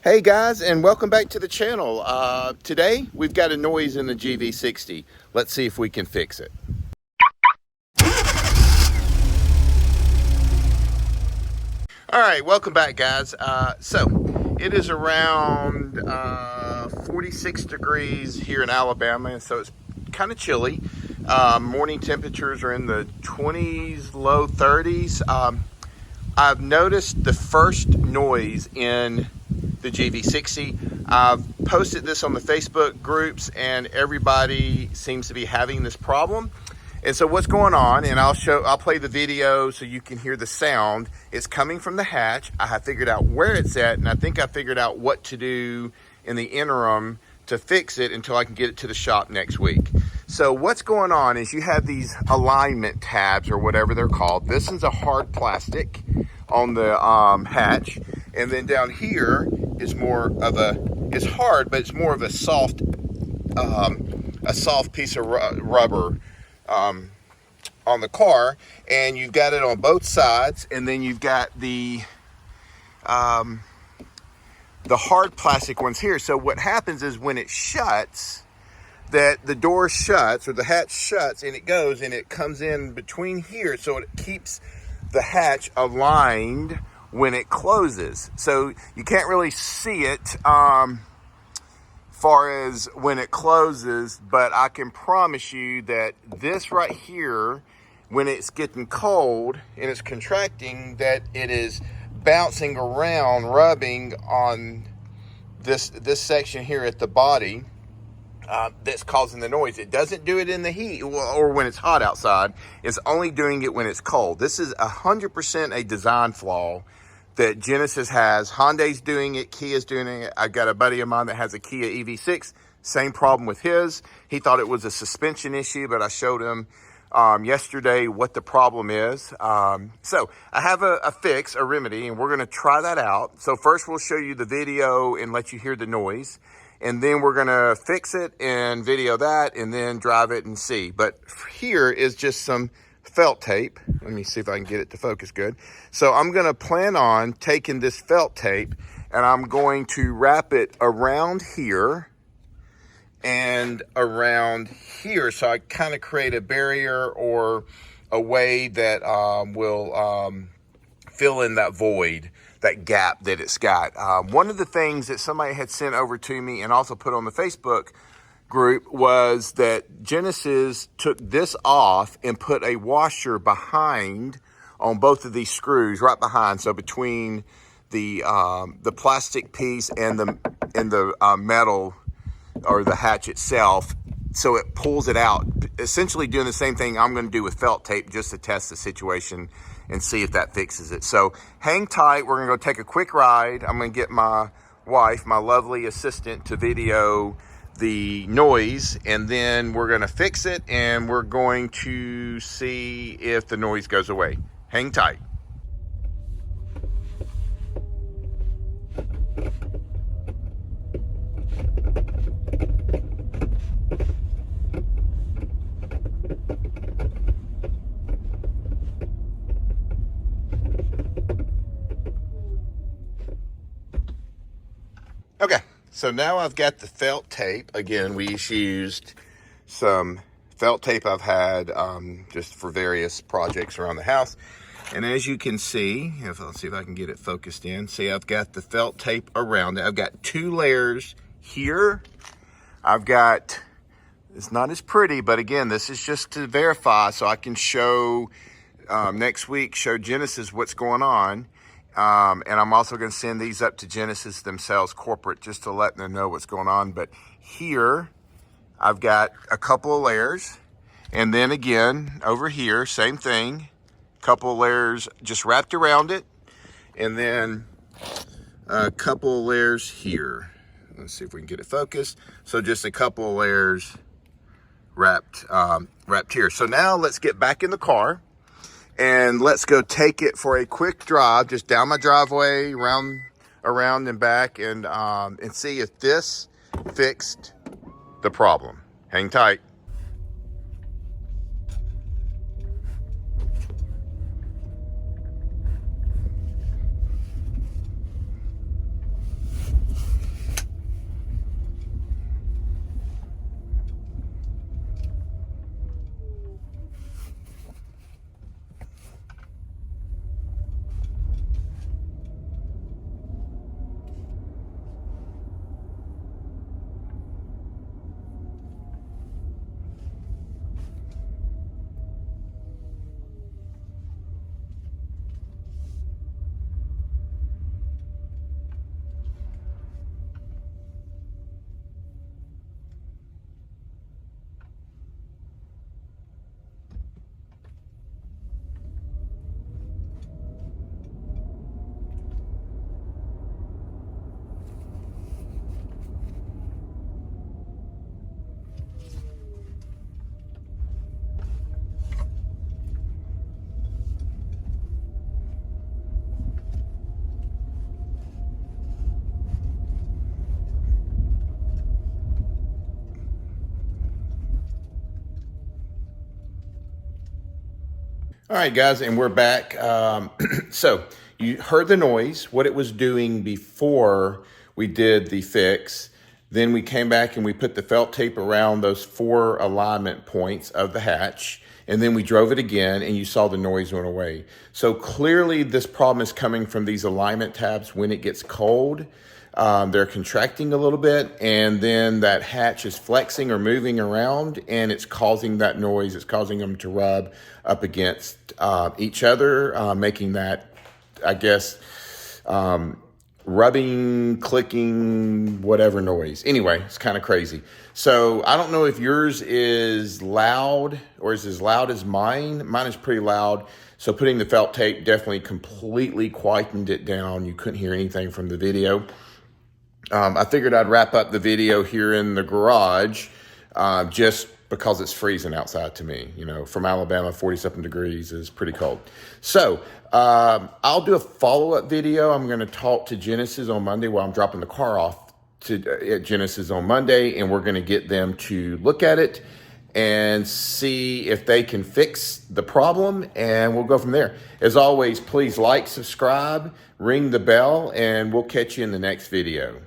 Hey guys, and welcome back to the channel. Today we've got a noise in the GV60. Let's see if we can fix it. All right, welcome back guys. So it is around 46 degrees here in Alabama, so it's kind of chilly. Morning temperatures are in the 20s, low 30s. I've noticed the first noise in the GV60. I've posted this on the Facebook groups and everybody seems to be having this problem. And so what's going on, and I'll play the video so you can hear the sound. It's coming from the hatch. I have figured out where it's at, and I think I figured out what to do in the interim to fix it until I can get it to the shop next week. So what's going on is you have these alignment tabs or whatever they're called. This is a hard plastic on the hatch, and then down here is more of it's hard, but it's more of a soft piece of rubber on the car, and you've got it on both sides, and then you've got the hard plastic ones here. So what happens is when it shuts, that the door shuts or the hatch shuts, and it goes and it comes in between here, so it keeps the hatch aligned when it closes. So you can't really see it far as when it closes, but I can promise you that this right here, when it's getting cold and it's contracting, that it is bouncing around, rubbing on this section here at the body. That's causing the noise. It doesn't do it in the heat or when it's hot outside. It's only doing it when it's cold. This is 100% a design flaw that Genesis has. Hyundai's doing it, Kia's doing it. I got a buddy of mine that has a Kia EV6, same problem with his. He thought it was a suspension issue, but I showed him yesterday what the problem is. So I have a fix, a remedy, and we're gonna try that out. So first we'll show you the video and let you hear the noise. And then we're gonna fix it and video that and then drive it and see. But here is just some felt tape. Let me see if I can get it to focus good. So I'm gonna plan on taking this felt tape and I'm going to wrap it around here and around here. So I kind of create a barrier or a way that will fill in that void, that gap that it's got. One of the things that somebody had sent over to me and also put on the Facebook group was that Genesis took this off and put a washer behind on both of these screws, right behind. So between the plastic piece and the metal or the hatch itself, so it pulls it out, essentially doing the same thing I'm going to do with felt tape just to test the situation and see if that fixes it. So hang tight. We're gonna go take a quick ride. I'm gonna get my wife, my lovely assistant, to video the noise, and then we're gonna fix it and we're going to see if the noise goes away. Hang tight. Okay, so now I've got the felt tape. Again, we used some felt tape I've had just for various projects around the house. And as you can see, let's see if I can get it focused in. See, I've got the felt tape around it. I've got 2 layers here. I've got, it's not as pretty, but again, this is just to verify so I can show next week, show Genesis what's going on. And I'm also going to send these up to Genesis themselves corporate just to let them know what's going on. But here I've got a couple of layers, and then again over here, same thing, a couple of layers just wrapped around it, and then a couple of layers here. Let's see if we can get it focused. So just a couple of layers wrapped here. So now let's get back in the car and let's go take it for a quick drive, just down my driveway, around and back, and see if this fixed the problem. Hang tight. All right, guys, and we're back. So you heard the noise, what it was doing before we did the fix. Then we came back and we put the felt tape around those 4 alignment points of the hatch. And then we drove it again and you saw the noise went away. So clearly this problem is coming from these alignment tabs when it gets cold. They're contracting a little bit, and then that hatch is flexing or moving around, and it's causing that noise. It's causing them to rub up against each other, making that, I guess, rubbing, clicking, whatever noise. Anyway, it's kind of crazy. So I don't know if yours is loud or is as loud as mine. Mine is pretty loud. So putting the felt tape definitely completely quietened it down. You couldn't hear anything from the video. I figured I'd wrap up the video here in the garage just because it's freezing outside to me. You know, from Alabama, 40-something degrees is pretty cold. So I'll do a follow-up video. I'm going to talk to Genesis on Monday while I'm dropping the car off at Genesis on Monday, and we're going to get them to look at it and see if they can fix the problem, and we'll go from there. As always, please like, subscribe, ring the bell, and we'll catch you in the next video.